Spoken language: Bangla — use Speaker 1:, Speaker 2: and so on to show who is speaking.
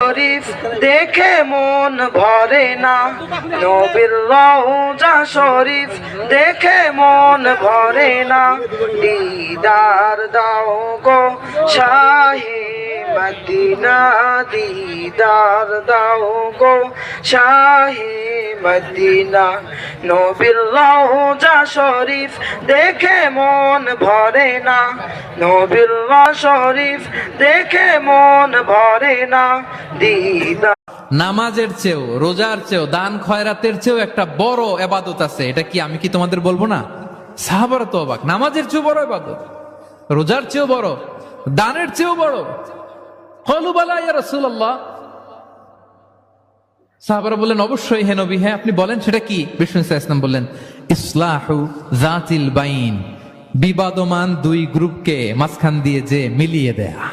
Speaker 1: শরীফ দেখে মন ভরে না, নবীর রওজা শরীফ দেখে মন ভরে না। দিদার দাও গো শাহে মদিনা, দিদার দাও গো শাহে মদিনা। নবীর রওজা শরীফ দেখে মন ভরে না, নবীর রওজা শরীফ দেখে মন ভরে না। দিদার
Speaker 2: নামাজের চেয়েও, রোজার চেয়েও, দান খয়রাতের চেয়েও একটা বড় ইবাদত আছে। এটা কি আমি কি তোমাদের বলবো না? সাহাবারা তো অবাক, নামাজের চেয়েও বড় ইবাদত, রোজার চেয়েও বড়, দানের চেয়েও বড়। ক্বালু বালা ইয়া রাসূলুল্লাহ। সাহাবারা বললেন অবশ্যই হে নবী, হ্যাঁ আপনি বলেন সেটা কি? বিষ্ণু সাল্লাল্লাহু আলাইহি ওয়াসাল্লাম বললেন ইসলাহু যাতিল বাইন, বিবাদমান দুই গ্রুপকে মাঝখান দিয়ে যে মিলিয়ে দেয়া।